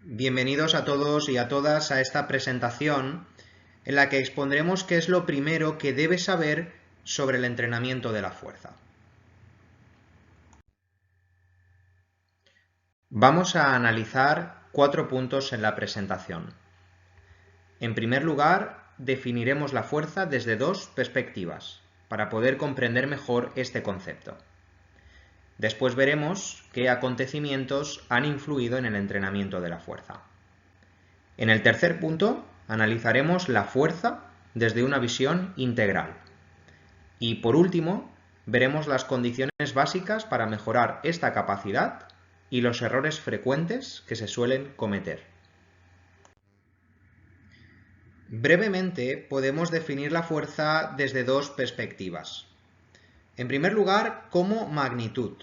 Bienvenidos a todos y a todas a esta presentación en la que expondremos qué es lo primero que debes saber sobre el entrenamiento de la fuerza. Vamos a analizar 4 puntos en la presentación. En primer lugar, definiremos la fuerza desde 2 perspectivas, para poder comprender mejor este concepto. Después veremos qué acontecimientos han influido en el entrenamiento de la fuerza. En el tercer punto, analizaremos la fuerza desde una visión integral. Y por último, veremos las condiciones básicas para mejorar esta capacidad y los errores frecuentes que se suelen cometer. Brevemente, podemos definir la fuerza desde 2 perspectivas. En primer lugar, como magnitud,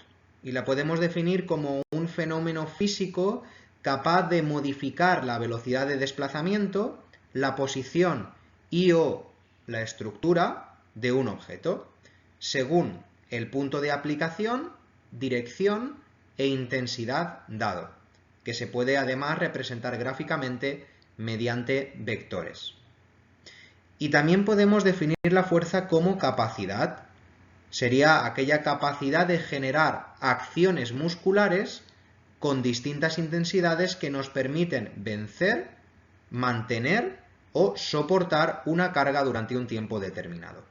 y la podemos definir como un fenómeno físico capaz de modificar la velocidad de desplazamiento, la posición y/o la estructura de un objeto, según el punto de aplicación, dirección e intensidad dado, que se puede además representar gráficamente mediante vectores. Y también podemos definir la fuerza como capacidad. Sería aquella capacidad de generar acciones musculares con distintas intensidades que nos permiten vencer, mantener o soportar una carga durante un tiempo determinado.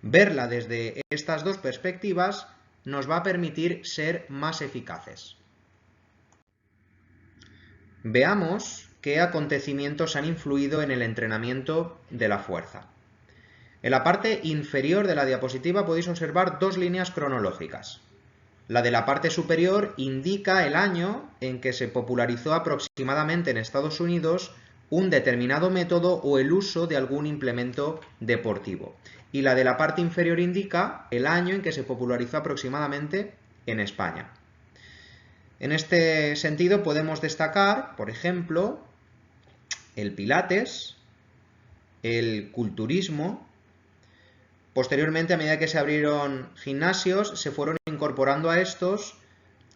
Verla desde estas 2 perspectivas nos va a permitir ser más eficaces. Veamos qué acontecimientos han influido en el entrenamiento de la fuerza. En la parte inferior de la diapositiva podéis observar 2 líneas cronológicas. La de la parte superior indica el año en que se popularizó aproximadamente en Estados Unidos un determinado método o el uso de algún implemento deportivo. Y la de la parte inferior indica el año en que se popularizó aproximadamente en España. En este sentido podemos destacar, por ejemplo, el pilates, el culturismo. Posteriormente, a medida que se abrieron gimnasios, se fueron incorporando a estos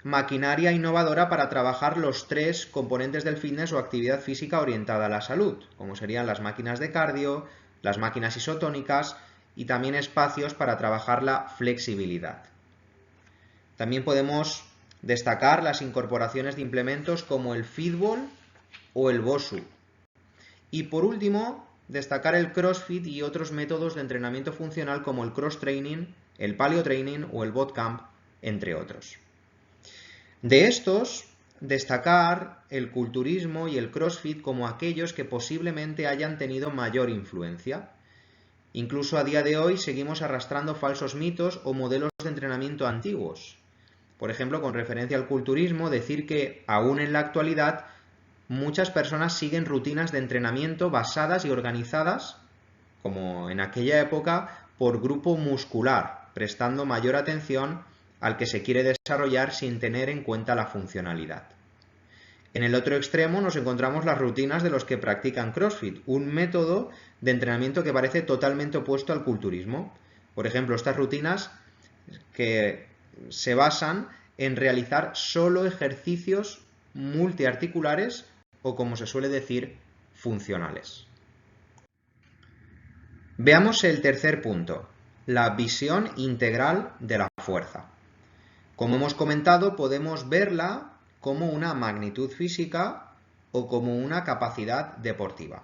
maquinaria innovadora para trabajar los 3 componentes del fitness o actividad física orientada a la salud, como serían las máquinas de cardio, las máquinas isotónicas y también espacios para trabajar la flexibilidad. También podemos destacar las incorporaciones de implementos como el fitball o el BOSU. Y por último, destacar el CrossFit y otros métodos de entrenamiento funcional como el cross-training, el paleo training o el bootcamp, entre otros. De estos, destacar el culturismo y el CrossFit como aquellos que posiblemente hayan tenido mayor influencia. Incluso a día de hoy seguimos arrastrando falsos mitos o modelos de entrenamiento antiguos. Por ejemplo, con referencia al culturismo, decir que aún en la actualidad muchas personas siguen rutinas de entrenamiento basadas y organizadas, como en aquella época, por grupo muscular, prestando mayor atención al que se quiere desarrollar sin tener en cuenta la funcionalidad. En el otro extremo nos encontramos las rutinas de los que practican CrossFit, un método de entrenamiento que parece totalmente opuesto al culturismo. Por ejemplo, estas rutinas que se basan en realizar solo ejercicios multiarticulares o, como se suele decir, funcionales. Veamos el tercer punto, la visión integral de la fuerza. Como hemos comentado, podemos verla como una magnitud física o como una capacidad deportiva.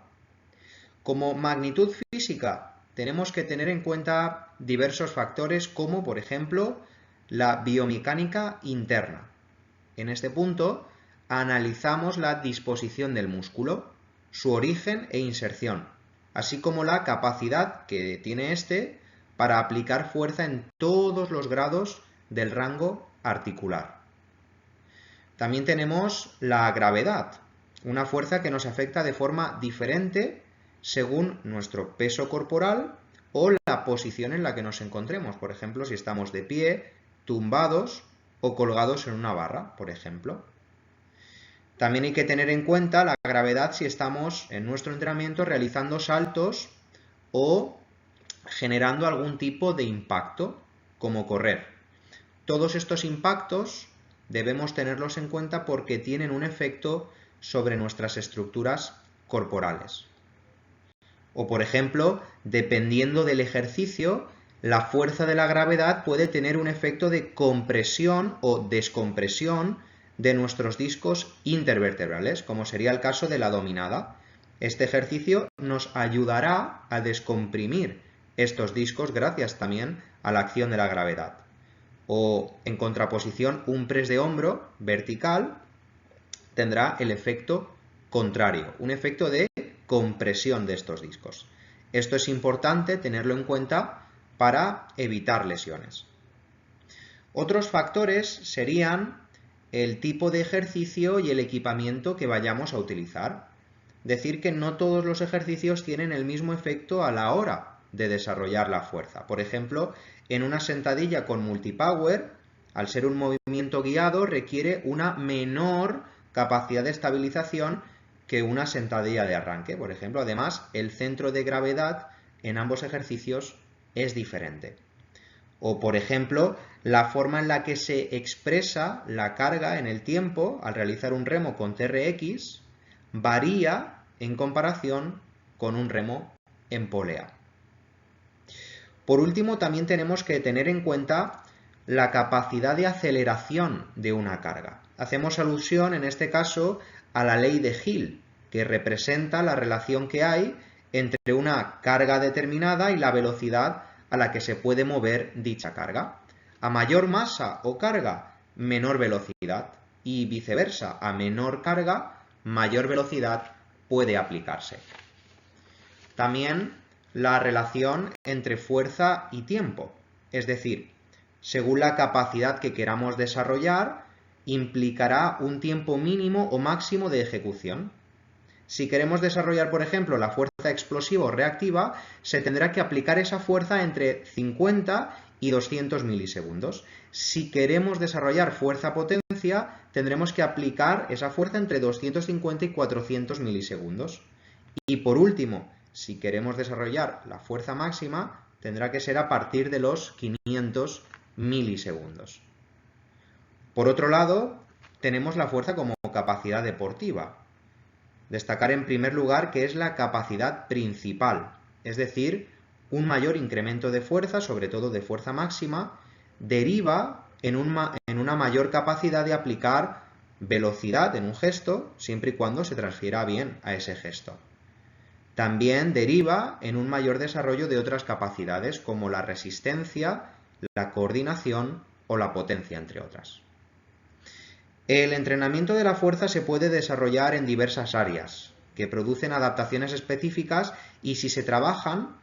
Como magnitud física tenemos que tener en cuenta diversos factores como, por ejemplo, la biomecánica interna. En este punto analizamos la disposición del músculo, su origen e inserción, así como la capacidad que tiene este para aplicar fuerza en todos los grados del rango articular. También tenemos la gravedad, una fuerza que nos afecta de forma diferente según nuestro peso corporal o la posición en la que nos encontremos. Por ejemplo, si estamos de pie, tumbados o colgados en una barra, por ejemplo. También hay que tener en cuenta la gravedad si estamos en nuestro entrenamiento realizando saltos o generando algún tipo de impacto, como correr. Todos estos impactos debemos tenerlos en cuenta porque tienen un efecto sobre nuestras estructuras corporales. O, por ejemplo, dependiendo del ejercicio, la fuerza de la gravedad puede tener un efecto de compresión o descompresión de nuestros discos intervertebrales, como sería el caso de la dominada. Este ejercicio nos ayudará a descomprimir estos discos gracias también a la acción de la gravedad. O, en contraposición, un press de hombro vertical tendrá el efecto contrario, un efecto de compresión de estos discos. Esto es importante tenerlo en cuenta para evitar lesiones. Otros factores serían el tipo de ejercicio y el equipamiento que vayamos a utilizar. Decir que no todos los ejercicios tienen el mismo efecto a la hora de desarrollar la fuerza. Por ejemplo, en una sentadilla con multipower, al ser un movimiento guiado, requiere una menor capacidad de estabilización que una sentadilla de arranque. Por ejemplo, además, el centro de gravedad en ambos ejercicios es diferente. O, por ejemplo, la forma en la que se expresa la carga en el tiempo al realizar un remo con TRX varía en comparación con un remo en polea. Por último, también tenemos que tener en cuenta la capacidad de aceleración de una carga. Hacemos alusión, en este caso, a la ley de Hill, que representa la relación que hay entre una carga determinada y la velocidad a la que se puede mover dicha carga. A mayor masa o carga, menor velocidad, y viceversa, a menor carga, mayor velocidad puede aplicarse. También la relación entre fuerza y tiempo, es decir, según la capacidad que queramos desarrollar, implicará un tiempo mínimo o máximo de ejecución. Si queremos desarrollar, por ejemplo, la fuerza explosiva o reactiva, se tendrá que aplicar esa fuerza entre 50 y 200 milisegundos. Si queremos desarrollar fuerza-potencia, tendremos que aplicar esa fuerza entre 250 y 400 milisegundos. Y por último, si queremos desarrollar la fuerza máxima, tendrá que ser a partir de los 500 milisegundos. Por otro lado, tenemos la fuerza como capacidad deportiva. Destacar en primer lugar que es la capacidad principal, es decir, un mayor incremento de fuerza, sobre todo de fuerza máxima, deriva en una mayor capacidad de aplicar velocidad en un gesto, siempre y cuando se transfiera bien a ese gesto. También deriva en un mayor desarrollo de otras capacidades como la resistencia, la coordinación o la potencia, entre otras. El entrenamiento de la fuerza se puede desarrollar en diversas áreas, que producen adaptaciones específicas y, si se trabajan,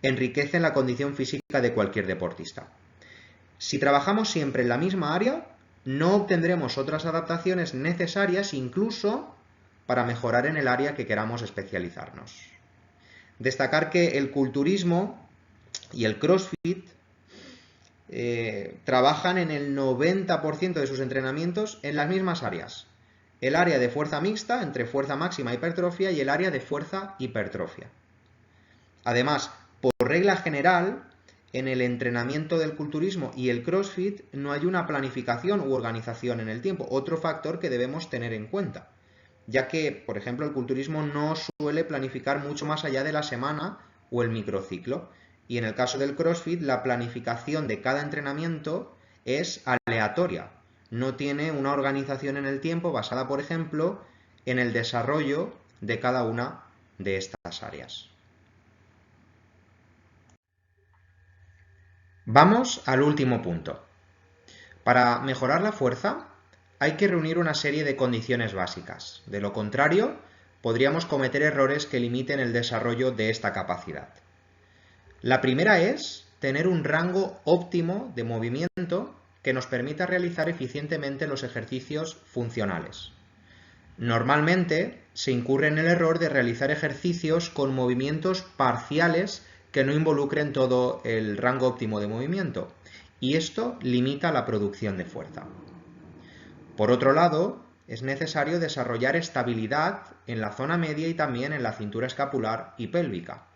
enriquecen la condición física de cualquier deportista. Si trabajamos siempre en la misma área, no obtendremos otras adaptaciones necesarias incluso para mejorar en el área que queramos especializarnos. Destacar que el culturismo y el CrossFit trabajan en el 90% de sus entrenamientos en las mismas áreas. El área de fuerza mixta, entre fuerza máxima e hipertrofia, y el área de fuerza hipertrofia. Además, por regla general, en el entrenamiento del culturismo y el CrossFit no hay una planificación u organización en el tiempo, otro factor que debemos tener en cuenta, ya que, por ejemplo, el culturismo no suele planificar mucho más allá de la semana o el microciclo. Y en el caso del CrossFit, la planificación de cada entrenamiento es aleatoria. No tiene una organización en el tiempo basada, por ejemplo, en el desarrollo de cada una de estas áreas. Vamos al último punto. Para mejorar la fuerza, hay que reunir una serie de condiciones básicas. De lo contrario, podríamos cometer errores que limiten el desarrollo de esta capacidad. La primera es tener un rango óptimo de movimiento que nos permita realizar eficientemente los ejercicios funcionales. Normalmente se incurre en el error de realizar ejercicios con movimientos parciales que no involucren todo el rango óptimo de movimiento, y esto limita la producción de fuerza. Por otro lado, es necesario desarrollar estabilidad en la zona media y también en la cintura escapular y pélvica.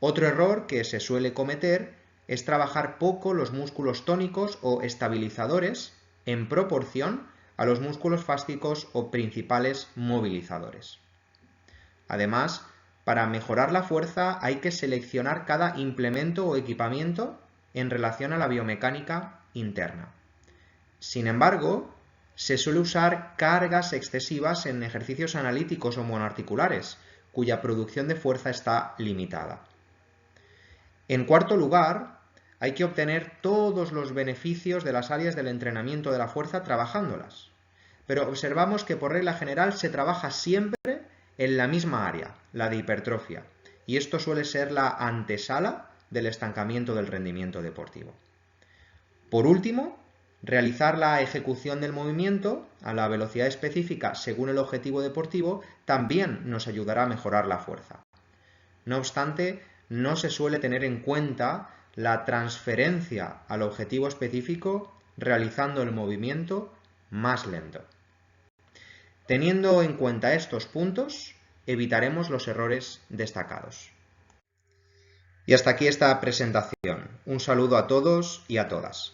Otro error que se suele cometer es trabajar poco los músculos tónicos o estabilizadores en proporción a los músculos fáscicos o principales movilizadores. Además, para mejorar la fuerza hay que seleccionar cada implemento o equipamiento en relación a la biomecánica interna. Sin embargo, se suele usar cargas excesivas en ejercicios analíticos o monoarticulares, cuya producción de fuerza está limitada. En cuarto lugar, hay que obtener todos los beneficios de las áreas del entrenamiento de la fuerza trabajándolas. Pero observamos que por regla general se trabaja siempre en la misma área, la de hipertrofia, y esto suele ser la antesala del estancamiento del rendimiento deportivo. Por último, realizar la ejecución del movimiento a la velocidad específica según el objetivo deportivo también nos ayudará a mejorar la fuerza. No obstante, no se suele tener en cuenta la transferencia al objetivo específico realizando el movimiento más lento. Teniendo en cuenta estos puntos, evitaremos los errores destacados. Y hasta aquí esta presentación. Un saludo a todos y a todas.